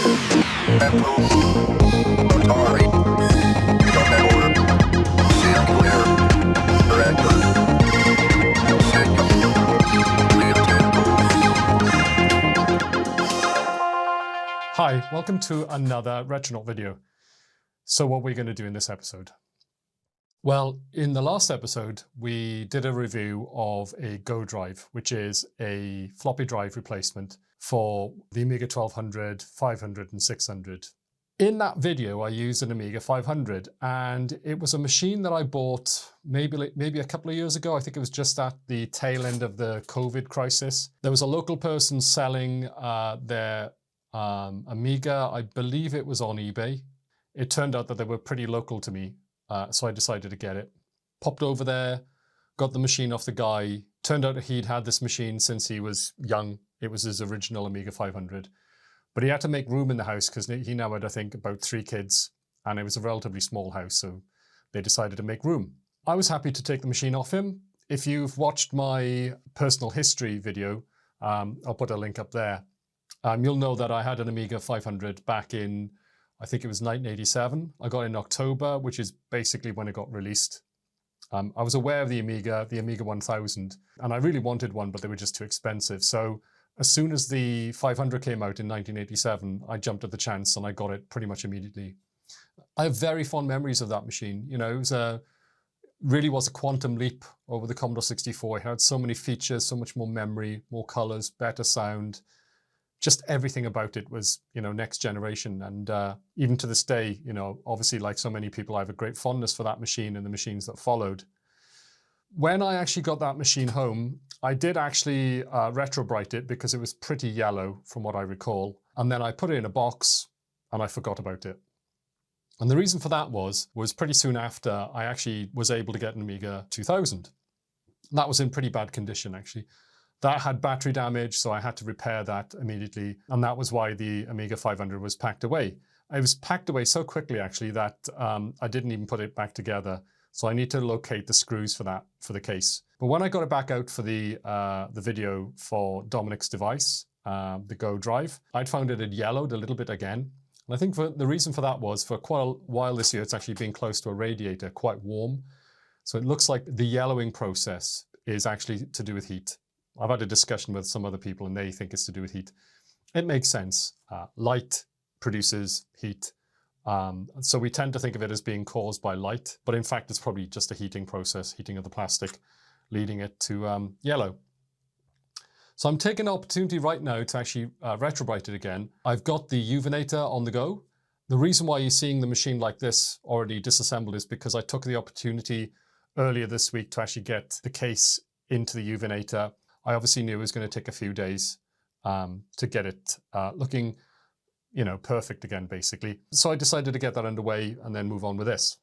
Hi, welcome to another Retronaut video. So what are we going to do in this episode? Well, in the last episode, we did a review of a Go drive, which is a floppy drive replacement for the Amiga 1200, 500 and 600. In that video, I used an Amiga 500, and it was a machine that I bought maybe a couple of years ago. I think it was just at the tail end of the COVID crisis. There was a local person selling their Amiga. I believe it was on eBay. It turned out that they were pretty local to me, so I decided to get it. Popped over there, got the machine off the guy. Turned out he'd had this machine since he was young. It was his original Amiga 500. But he had to make room in the house because he now had, I think, about 3 kids, and it was a relatively small house, so they decided to make room. I was happy to take the machine off him. If you've watched my personal history video, I'll put a link up there. You'll know that I had an Amiga 500 back in, I think it was 1987. I got it in October, which is basically when it got released. I was aware of the Amiga 1000, and I really wanted one, but they were just too expensive. So as soon as the 500 came out in 1987, I jumped at the chance and I got it pretty much immediately. I have very fond memories of that machine. You know, it really was a quantum leap over the Commodore 64. It had so many features, so much more memory, more colors, better sound. Just everything about it was, you know, next generation. And even to this day, you know, obviously like so many people, I have a great fondness for that machine and the machines that followed. When I actually got that machine home, I did actually retrobrite it because it was pretty yellow from what I recall. And then I put it in a box and I forgot about it. And the reason for that was pretty soon after I actually was able to get an Amiga 2000. And that was in pretty bad condition, actually. That had battery damage, so I had to repair that immediately. And that was why the Amiga 500 was packed away. It was packed away so quickly, actually, that I didn't even put it back together. So I need to locate the screws for that, for the case. But when I got it back out for the video for Dominic's device, the Go drive, I'd found it had yellowed a little bit again. And I think the reason for that was for quite a while this year, it's actually been close to a radiator, quite warm. So it looks like the yellowing process is actually to do with heat. I've had a discussion with some other people and they think it's to do with heat. It makes sense. Light produces heat. So we tend to think of it as being caused by light, but in fact, it's probably just a heating process, heating of the plastic, leading it to yellow. So I'm taking the opportunity right now to actually retrobrite it again. I've got the Uvinator on the go. The reason why you're seeing the machine like this already disassembled is because I took the opportunity earlier this week to actually get the case into the Uvinator. I obviously knew it was going to take a few days to get it looking, you know, perfect again, basically. So I decided to get that underway and then move on with this.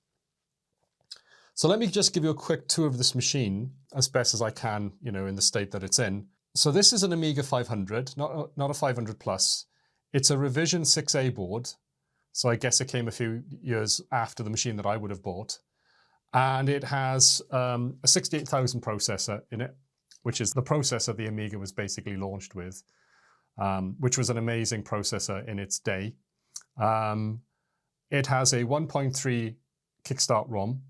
So let me just give you a quick tour of this machine as best as I can, you know, in the state that it's in. So this is an Amiga 500, not a 500 Plus. It's a revision 6A board. So I guess it came a few years after the machine that I would have bought. And it has a 68,000 processor in it, which is the processor the Amiga was basically launched with, which was an amazing processor in its day. It has a 1.3 kickstart ROM,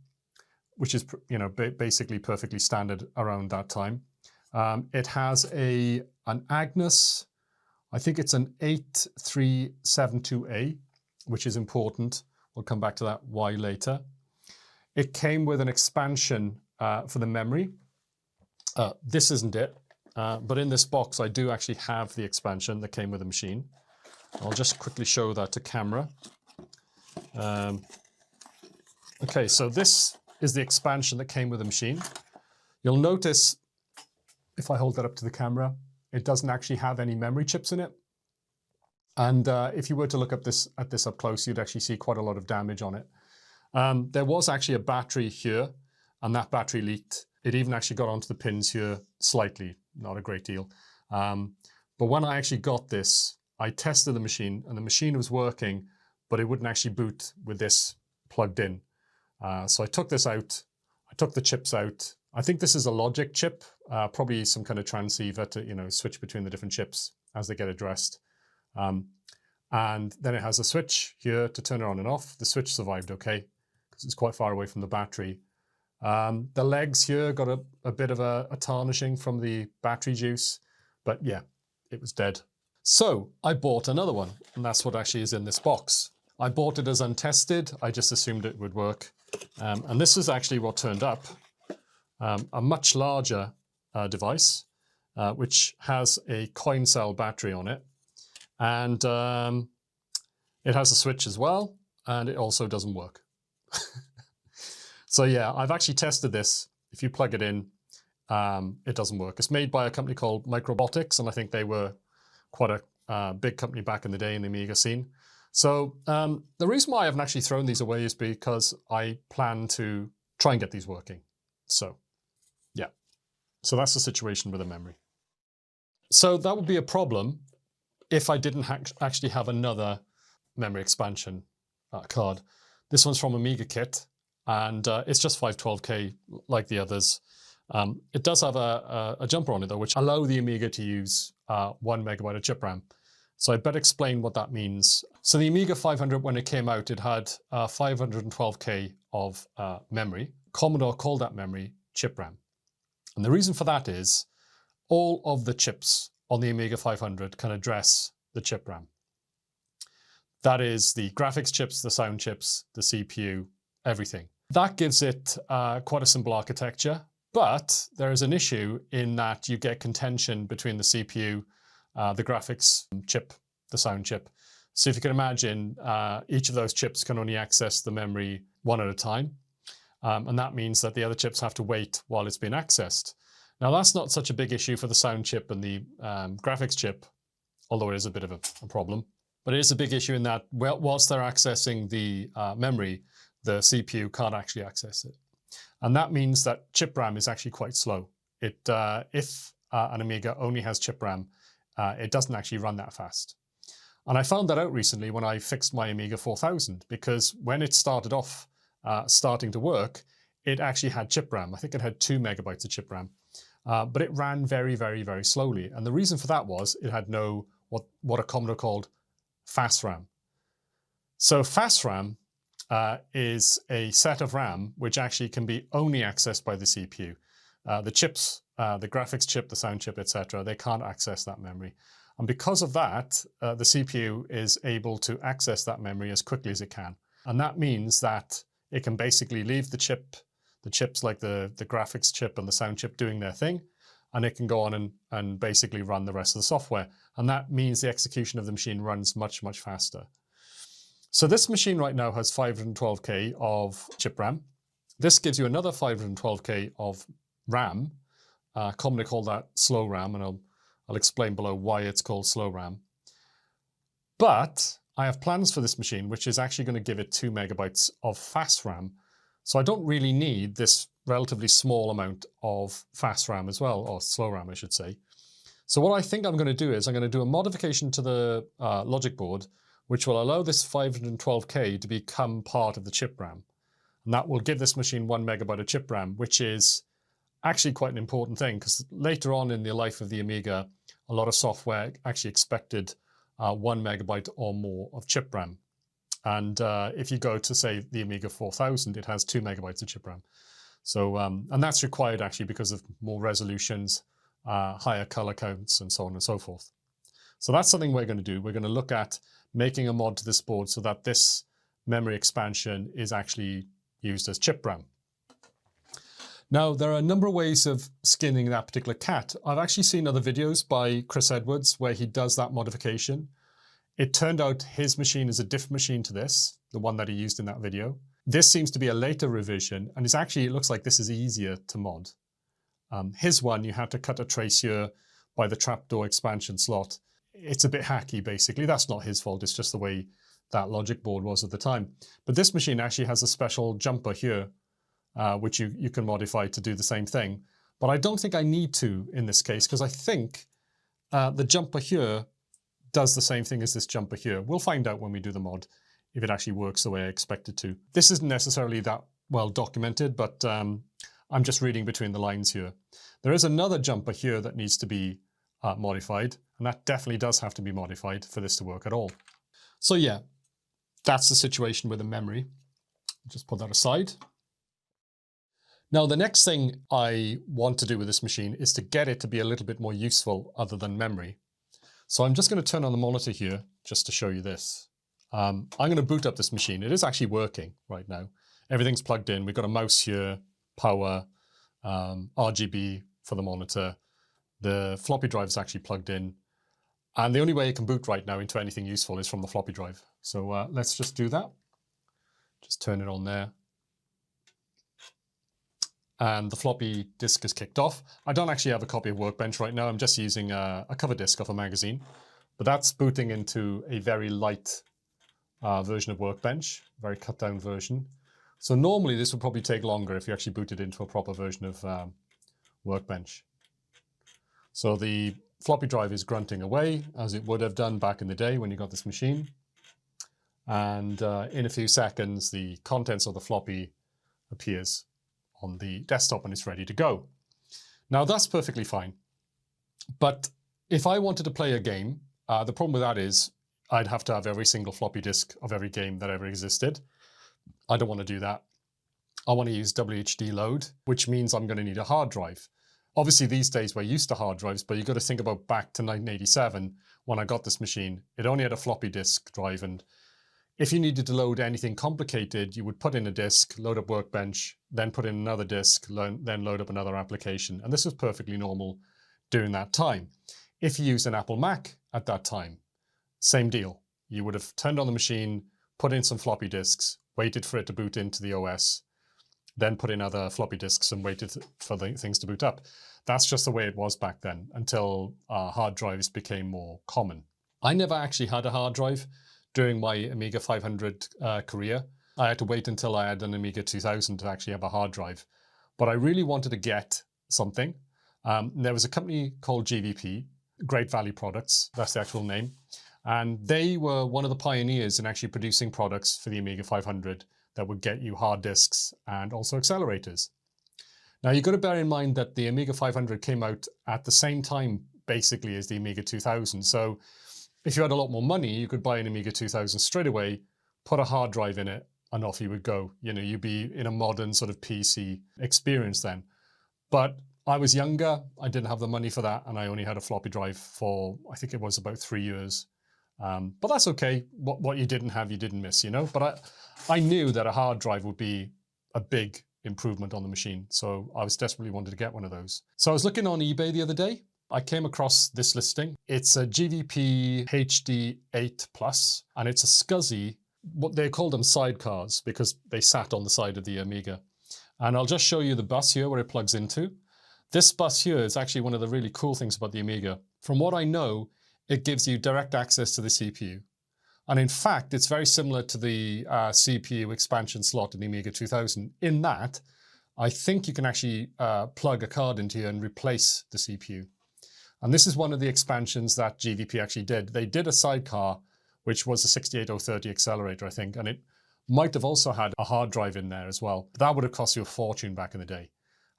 which is, you know, basically perfectly standard around that time. It has an Agnus, I think it's an 8372A, which is important. We'll come back to that why later. It came with an expansion for the memory. This isn't it, but in this box, I do actually have the expansion that came with the machine. I'll just quickly show that to camera. Okay, so this is the expansion that came with the machine. You'll notice, if I hold that up to the camera, it doesn't actually have any memory chips in it. And if you were to look at this up close, you'd actually see quite a lot of damage on it. There was actually a battery here, and that battery leaked. It even actually got onto the pins here slightly, not a great deal. But when I actually got this, I tested the machine and the machine was working, but it wouldn't actually boot with this plugged in. So I took this out, I took the chips out. I think this is a logic chip, probably some kind of transceiver to, you know, switch between the different chips as they get addressed. And then it has a switch here to turn it on and off. The switch survived okay, because it's quite far away from the battery. The legs here got a bit of a tarnishing from the battery juice, but yeah, it was dead. So I bought another one, and that's what actually is in this box. I bought it as untested. I just assumed it would work. And this is actually what turned up. A much larger device, which has a coin cell battery on it. And it has a switch as well, and it also doesn't work. So yeah, I've actually tested this. If you plug it in, it doesn't work. It's made by a company called Microbotics, and I think they were quite a big company back in the day in the Amiga scene. So the reason why I haven't actually thrown these away is because I plan to try and get these working. So yeah, so that's the situation with the memory. So that would be a problem if I didn't actually have another memory expansion card. This one's from Amiga Kit, and it's just 512K like the others. It does have a jumper on it though, which allow the Amiga to use 1 megabyte of chip RAM. So I better explain what that means. So the Amiga500, when it came out, it had 512K of memory. Commodore called that memory chip RAM. And the reason for that is all of the chips on the Amiga500 can address the chip RAM. That is the graphics chips, the sound chips, the CPU, everything. That gives it quite a simple architecture, but there is an issue in that you get contention between the CPU, the graphics chip, the sound chip. So if you can imagine, each of those chips can only access the memory one at a time. And that means that the other chips have to wait while it's being accessed. Now, that's not such a big issue for the sound chip and the graphics chip, although it is a bit of a problem. But it is a big issue in that whilst they're accessing the memory, the CPU can't actually access it. And that means that chip RAM is actually quite slow. If an Amiga only has chip RAM, it doesn't actually run that fast. And I found that out recently when I fixed my Amiga 4000, because when it started off starting to work, it actually had chip RAM. I think it had 2 megabytes of chip RAM. But it ran very, very, very slowly. And the reason for that was it had no, what a Commodore called fast RAM. So fast RAM is a set of RAM which actually can be only accessed by the CPU. The chips, the graphics chip, the sound chip, etc., they can't access that memory. And because of that, the CPU is able to access that memory as quickly as it can. And that means that it can basically leave the chips like the graphics chip and the sound chip doing their thing, and it can go on and basically run the rest of the software. And that means the execution of the machine runs much, much faster. So this machine right now has 512K of chip RAM. This gives you another 512K of RAM. Commonly called that slow RAM, and I'll explain below why it's called slow RAM. But I have plans for this machine, which is actually going to give it 2 megabytes of fast RAM. So I don't really need this relatively small amount of fast RAM as well, or slow RAM, I should say. So what I think I'm going to do is I'm going to do a modification to the logic board, which will allow this 512K to become part of the chip RAM. And that will give this machine 1 megabyte of chip RAM, which is actually quite an important thing, because later on in the life of the Amiga, a lot of software actually expected 1 megabyte or more of chip RAM. And if you go to, say, the Amiga 4000, it has 2 megabytes of chip RAM. So, and that's required actually because of more resolutions, higher color counts, and so on and so forth. So that's something we're going to do. We're going to look at making a mod to this board so that this memory expansion is actually used as chip RAM. Now, there are a number of ways of skinning that particular cat. I've actually seen other videos by Chris Edwards where he does that modification. It turned out his machine is a different machine to this, the one that he used in that video. This seems to be a later revision, and it looks like this is easier to mod. His one, you had to cut a trace here by the trapdoor expansion slot. It's a bit hacky, basically. That's not his fault. It's just the way that logic board was at the time. But this machine actually has a special jumper here, which you can modify to do the same thing. But I don't think I need to in this case, because I think the jumper here does the same thing as this jumper here. We'll find out when we do the mod if it actually works the way I expect it to. This isn't necessarily that well documented, but I'm just reading between the lines here. There is another jumper here that needs to be modified, and that definitely does have to be modified for this to work at all. So yeah, that's the situation with the memory. Just put that aside. Now, the next thing I want to do with this machine is to get it to be a little bit more useful other than memory. So I'm just going to turn on the monitor here just to show you this. I'm going to boot up this machine. It is actually working right now. Everything's plugged in. We've got a mouse here, power, RGB for the monitor. The floppy drive is actually plugged in. And the only way it can boot right now into anything useful is from the floppy drive. So let's just do that. Just turn it on there. And the floppy disk is kicked off. I don't actually have a copy of Workbench right now. I'm just using a cover disk of a magazine. But that's booting into a very light version of Workbench, very cut down version. So normally this would probably take longer if you actually booted into a proper version of Workbench. So the floppy drive is grunting away, as it would have done back in the day when you got this machine. And in a few seconds, the contents of the floppy appears on the desktop and it's ready to go. Now that's perfectly fine. But if I wanted to play a game, the problem with that is I'd have to have every single floppy disk of every game that ever existed. I don't want to do that. I want to use WHD load, which means I'm going to need a hard drive. Obviously these days we're used to hard drives, but you've got to think about back to 1987 when I got this machine. It only had a floppy disk drive, and if you needed to load anything complicated, you would put in a disk, load up Workbench, then put in another disk, then load up another application. And this was perfectly normal during that time. If you used an Apple Mac at that time, same deal. You would have turned on the machine, put in some floppy disks, waited for it to boot into the OS, then put in other floppy disks and waited for the things to boot up. That's just the way it was back then, until hard drives became more common. I never actually had a hard drive during my Amiga 500 career. I had to wait until I had an Amiga 2000 to actually have a hard drive. But I really wanted to get something. There was a company called GVP, Great Value Products, that's the actual name. And they were one of the pioneers in actually producing products for the Amiga 500 that would get you hard disks and also accelerators. Now you've got to bear in mind that the Amiga 500 came out at the same time basically as the Amiga 2000. So if you had a lot more money, you could buy an Amiga 2000 straight away, put a hard drive in it, and off you would go. You know, you'd be in a modern sort of PC experience then. But I was younger, I didn't have the money for that, and I only had a floppy drive for, I think it was about 3 years. But that's okay. What you didn't have, you didn't miss, you know? But I knew that a hard drive would be a big improvement on the machine. So I was desperately wanted to get one of those. So I was looking on eBay the other day. I came across this listing. It's a GVP HD8 Plus, and it's a SCSI. What they called them sidecars because they sat on the side of the Amiga. And I'll just show you the bus here where it plugs into. This bus here is actually one of the really cool things about the Amiga. From what I know, it gives you direct access to the CPU. And in fact, it's very similar to the CPU expansion slot in the Amiga 2000 in that I think you can actually plug a card into here and replace the CPU. And this is one of the expansions that GVP actually did. They did a sidecar, which was a 68030 accelerator, I think, and it might have also had a hard drive in there as well. That would have cost you a fortune back in the day.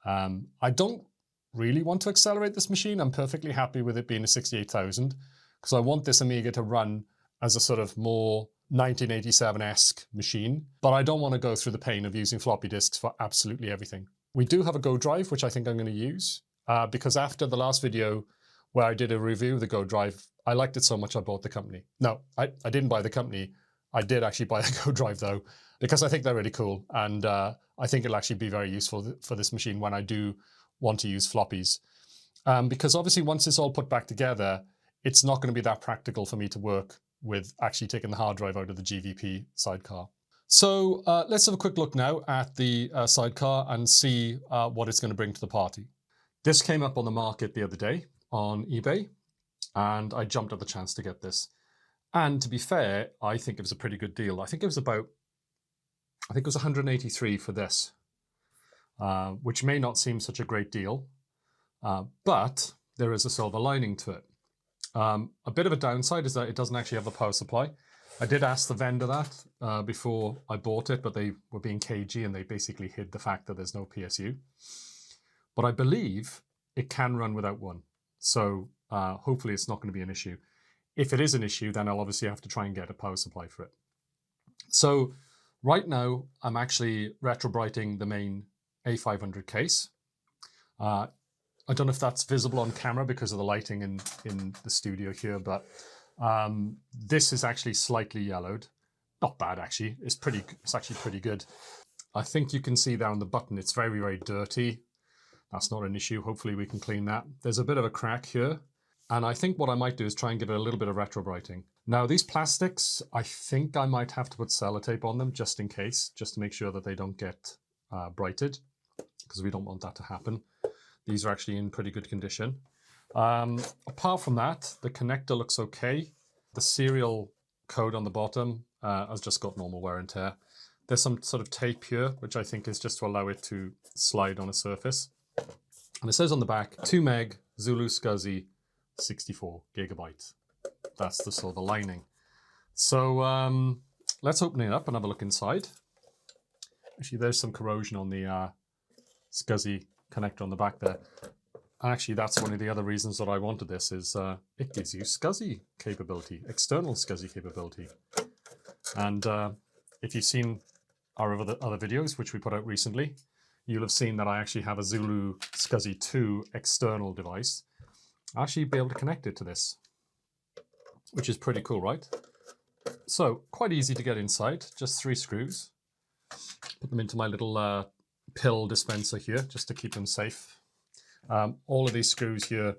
I don't really want to accelerate this machine. I'm perfectly happy with it being a 68000 because I want this Amiga to run as a sort of more 1987-esque machine, but I don't want to go through the pain of using floppy disks for absolutely everything. We do have a Go drive, which I think I'm going to use because after the last video where I did a review of the Go drive, I liked it so much I bought the company. No, I didn't buy the company. I did actually buy a Go drive though, because I think they're really cool. And I think it'll actually be very useful for this machine when I do want to use floppies. Because obviously once it's all put back together, it's not going to be that practical for me to work with actually taking the hard drive out of the GVP sidecar. So let's have a quick look now at the sidecar and see what it's going to bring to the party. This came up on the market the other day on eBay, and I jumped at the chance to get this. And to be fair, I think it was a pretty good deal. I think it was 183 for this, which may not seem such a great deal, but there is a silver lining to it. A bit of a downside is that it doesn't actually have a power supply. I did ask the vendor that before I bought it, but they were being cagey and they basically hid the fact that there's no PSU. But I believe it can run without one. So hopefully it's not going to be an issue. if it is an issue, then I'll obviously have to try and get a power supply for it. So right now, I'm actually retrobrighting the main A500 case. I don't know if that's visible on camera because of the lighting in the studio here, but this is actually slightly yellowed. Not bad, actually. It's actually pretty good. I think you can see there on the button, it's very, very dirty. That's not an issue. Hopefully we can clean that. There's a bit of a crack here. And I think what I might do is try and give it a little bit of retrobrighting. Now, these plastics, I think I might have to put sellotape on them just in case, just to make sure that they don't get brighted, because we don't want that to happen. These are actually in pretty good condition. Apart from that, the connector looks okay. The serial code on the bottom has just got normal wear and tear. There's some sort of tape here, which I think is just to allow it to slide on a surface. And it says on the back, 2 meg Zulu SCSI 64 gigabyte. That's the sort of lining. So let's open it up and have a look inside. Actually, there's some corrosion on the SCSI connector on the back there. Actually, that's one of the other reasons that I wanted this is it gives you SCSI capability, external SCSI capability. And if you've seen our other videos, which we put out recently, you'll have seen that I actually have a Zulu SCSI 2 external device. I'll actually be able to connect it to this, which is pretty cool, right? So quite easy to get inside, just 3 screws. Put them into my little pill dispenser here, just to keep them safe. All of these screws here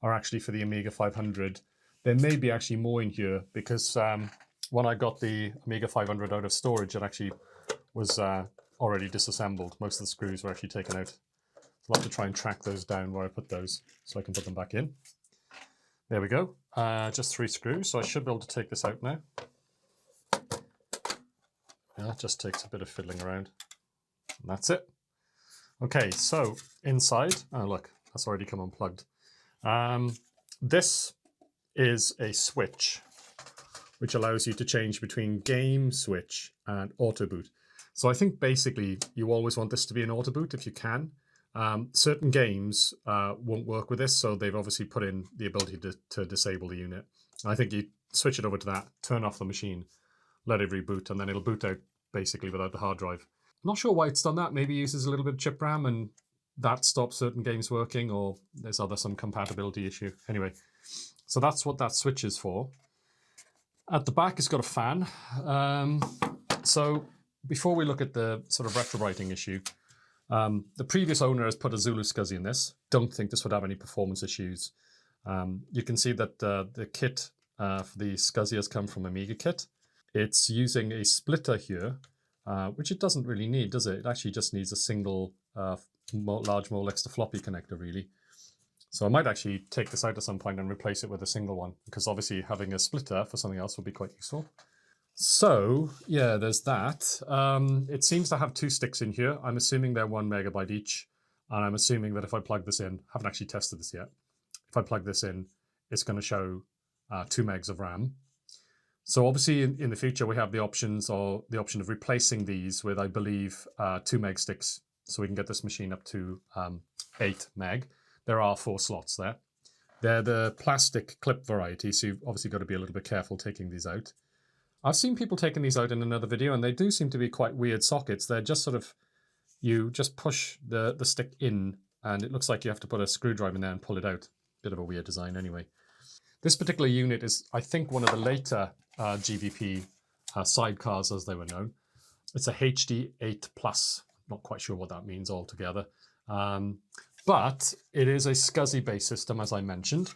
are actually for the Amiga500. There may be actually more in here because when I got the Amiga500 out of storage, it actually was already disassembled. Most of the screws were actually taken out. So I'll have to try and track those down where I put those so I can put them back in. There we go. Just 3 screws, so I should be able to take this out now. Yeah, it just takes a bit of fiddling around. And that's it. Okay, so inside, oh look, that's already come unplugged. This is a switch, which allows you to change between game switch and auto boot. So I think basically you always want this to be an auto boot if you can. Certain games won't work with this, so they've obviously put in the ability to disable the unit. I think you switch it over to that, turn off the machine, let it reboot, and then it'll boot out basically without the hard drive. I'm not sure why it's done that. Maybe it uses a little bit of chip RAM and that stops certain games working, or there's some compatibility issue. Anyway, so that's what that switch is for. At the back, it's got a fan. So before we look at the sort of retrobrighting issue, the previous owner has put a Zulu SCSI in this. Don't think this would have any performance issues. You can see that the kit for the SCSI has come from Amiga Kit. It's using a splitter here, which it doesn't really need, does it? It actually just needs a single large Molex to floppy connector, really. So I might actually take this out at some point and replace it with a single one, because obviously having a splitter for something else would be quite useful. So yeah, there's that. It seems to have 2 sticks in here. I'm assuming they're 1 megabyte each. And I'm assuming that if I plug this in, haven't actually tested this yet. If I plug this in, it's going to show 2 megs of RAM. So obviously in the future, we have the option of replacing these with, I believe, 2 meg sticks. So we can get this machine up to 8 meg. There are 4 slots there. They're the plastic clip variety, so you've obviously got to be a little bit careful taking these out. I've seen people taking these out in another video, and they do seem to be quite weird sockets. They're just sort of, you just push the stick in, and it looks like you have to put a screwdriver in there and pull it out. Bit of a weird design anyway. This particular unit is, I think, one of the later GVP sidecars, as they were known. It's a HD8 Plus. Not quite sure what that means altogether. But it is a SCSI-based system, as I mentioned.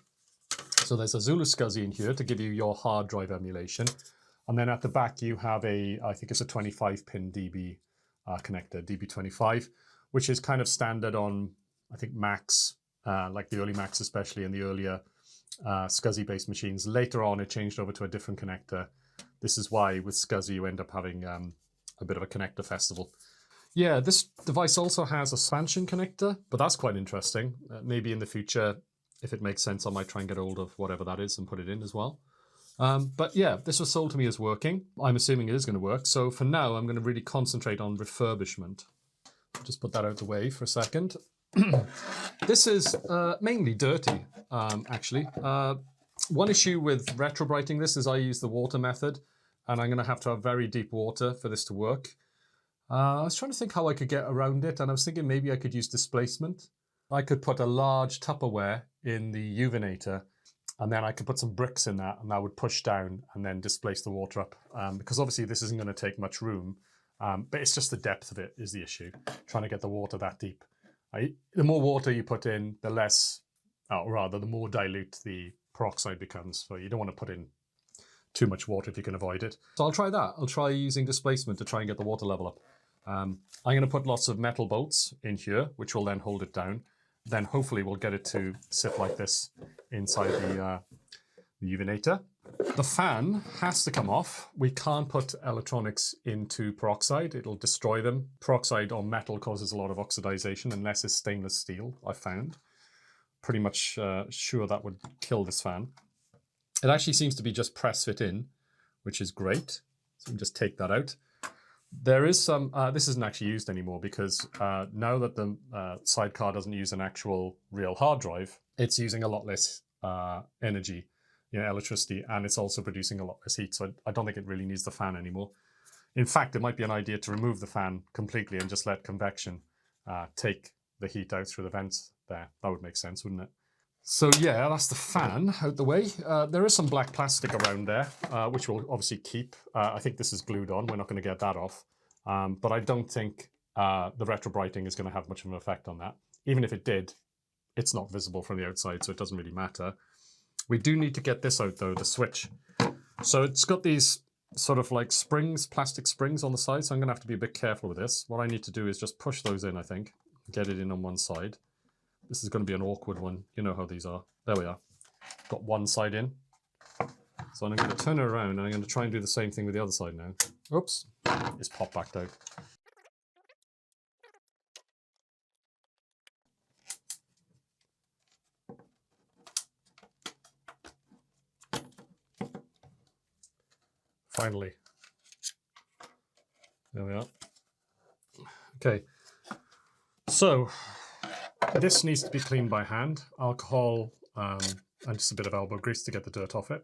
So there's a Zulu SCSI in here to give you your hard drive emulation. And then at the back, you have I think it's a 25-pin DB connector, DB25, which is kind of standard on, I think, Macs, like the early Macs especially, and the earlier SCSI-based machines. Later on, it changed over to a different connector. This is why with SCSI, you end up having a bit of a connector festival. Yeah, this device also has a expansion connector, but that's quite interesting. Maybe in the future, if it makes sense, I might try and get hold of whatever that is and put it in as well. But yeah, this was sold to me as working. I'm assuming it is going to work. So for now, I'm going to really concentrate on refurbishment. I'll just put that out of the way for a second. This is mainly dirty, actually. One issue with retrobrighting this is I use the water method, and I'm going to have very deep water for this to work. I was trying to think how I could get around it, and I was thinking maybe I could use displacement. I could put a large Tupperware in the uvinator, and then I could put some bricks in that, and that would push down and then displace the water up. Because obviously this isn't going to take much room, but it's just the depth of it is the issue, trying to get the water that deep. The more water you put in, the less, or rather, the more dilute the peroxide becomes. So you don't want to put in too much water if you can avoid it. So I'll try that. I'll try using displacement to try and get the water level up. I'm going to put lots of metal bolts in here, which will then hold it down. Then hopefully we'll get it to sit like this inside the uvinator. The fan has to come off. We can't put electronics into peroxide. It'll destroy them. Peroxide on metal causes a lot of oxidization unless it's stainless steel, I found. Pretty much sure that would kill this fan. It actually seems to be just press fit in, which is great. So we can just take that out. There is some, this isn't actually used anymore because now that the sidecar doesn't use an actual real hard drive, it's using a lot less energy, electricity, and it's also producing a lot less heat. So I don't think it really needs the fan anymore. In fact, it might be an idea to remove the fan completely and just let convection take the heat out through the vents there. That would make sense, wouldn't it? So yeah, that's the fan out the way. There is some black plastic around there, which we'll obviously keep. I think this is glued on. We're not going to get that off. But I don't think the retrobrighting is going to have much of an effect on that. Even if it did, it's not visible from the outside, so it doesn't really matter. We do need to get this out though, the switch. So it's got these sort of like springs, plastic springs on the side, so I'm going to have to be a bit careful with this. What I need to do is just push those in, I think. Get it in on one side. This is going to be an awkward one. You know how these are. There we are. Got one side in. So I'm going to turn it around and I'm going to try and do the same thing with the other side now. Oops. It's popped back out. Finally. There we are. Okay. So this needs to be cleaned by hand. Alcohol and just a bit of elbow grease to get the dirt off it.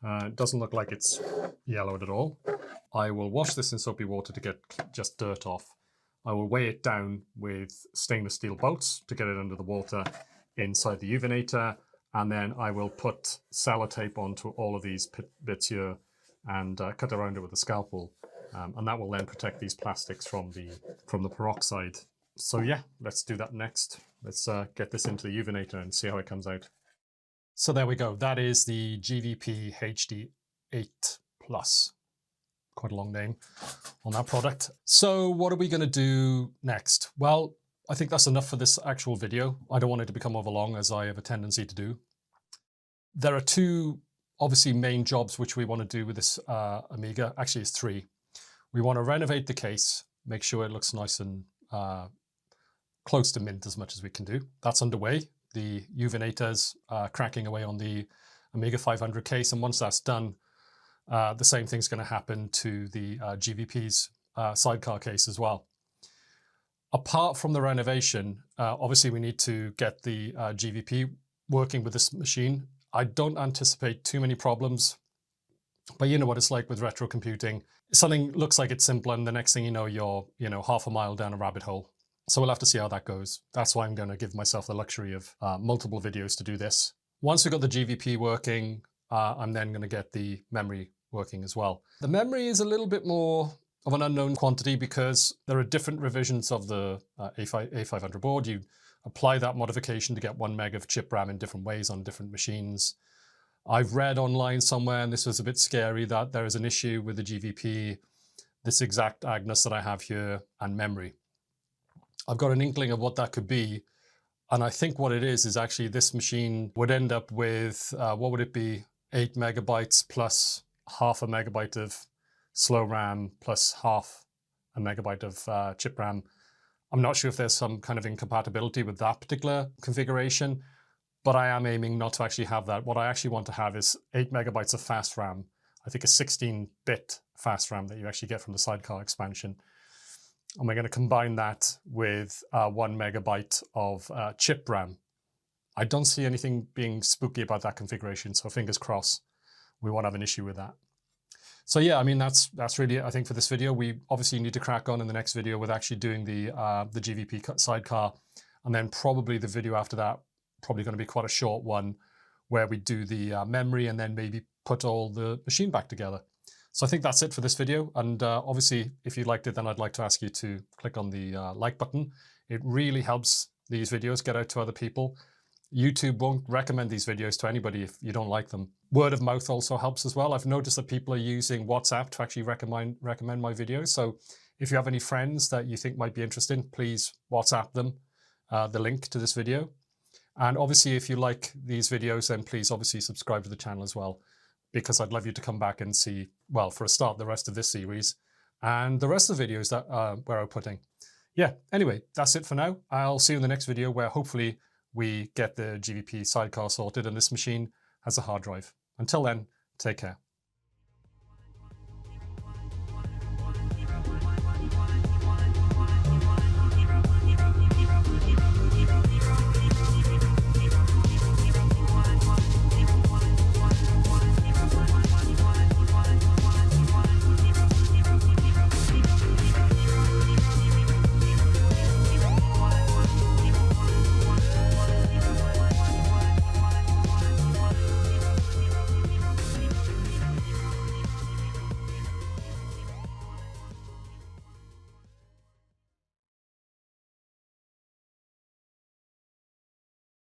It doesn't look like it's yellowed at all. I will wash this in soapy water to get just dirt off. I will weigh it down with stainless steel bolts to get it under the water inside the uvinator, and then I will put sellotape onto all of these bits here and cut around it with a scalpel, and that will then protect these plastics from the peroxide. So yeah, let's do that next. Let's get this into the uvinator and see how it comes out. So there we go. That is the GVP HD8 Plus. Quite a long name on that product. So what are we going to do next? Well, I think that's enough for this actual video. I don't want it to become overlong, as I have a tendency to do. There are two, obviously, main jobs which we want to do with this Amiga. Actually, it's three. We want to renovate the case, make sure it looks nice and close to mint as much as we can do. That's underway. The uvinator's cracking away on the Amiga500 case, and once that's done, the same thing's going to happen to the GVP's sidecar case as well. Apart from the renovation, obviously we need to get the GVP working with this machine. I don't anticipate too many problems, but you know what it's like with retro computing. Something looks like it's simple, and the next thing you know, you're half a mile down a rabbit hole. So we'll have to see how that goes. That's why I'm going to give myself the luxury of multiple videos to do this. Once we've got the GVP working, I'm then going to get the memory working as well. The memory is a little bit more of an unknown quantity because there are different revisions of the A500 board. You apply that modification to get 1 meg of chip RAM in different ways on different machines. I've read online somewhere, and this was a bit scary, that there is an issue with the GVP, this exact Agnes that I have here, and memory. I've got an inkling of what that could be. And I think what it is actually this machine would end up with, what would it be? 8 megabytes plus half a megabyte of slow RAM plus half a megabyte of chip RAM. I'm not sure if there's some kind of incompatibility with that particular configuration, but I am aiming not to actually have that. What I actually want to have is 8 megabytes of fast RAM. I think a 16-bit fast RAM that you actually get from the sidecar expansion. And we're going to combine that with 1 megabyte of chip RAM. I don't see anything being spooky about that configuration, so fingers crossed we won't have an issue with that. So yeah, I mean, that's really it, I think, for this video. We obviously need to crack on in the next video with actually doing the GVP sidecar, and then probably the video after that, probably going to be quite a short one, where we do the memory and then maybe put all the machine back together. So I think that's it for this video. And obviously, if you liked it, then I'd like to ask you to click on the like button. It really helps these videos get out to other people. YouTube won't recommend these videos to anybody if you don't like them. Word of mouth also helps as well. I've noticed that people are using WhatsApp to actually recommend my videos. So if you have any friends that you think might be interested, please WhatsApp them the link to this video. And obviously, if you like these videos, then please obviously subscribe to the channel as well, because I'd love you to come back and see, well, for a start, the rest of this series and the rest of the videos that where I'm putting. Yeah, anyway, that's it for now. I'll see you in the next video, where hopefully we get the GVP sidecar sorted and this machine has a hard drive. Until then, take care.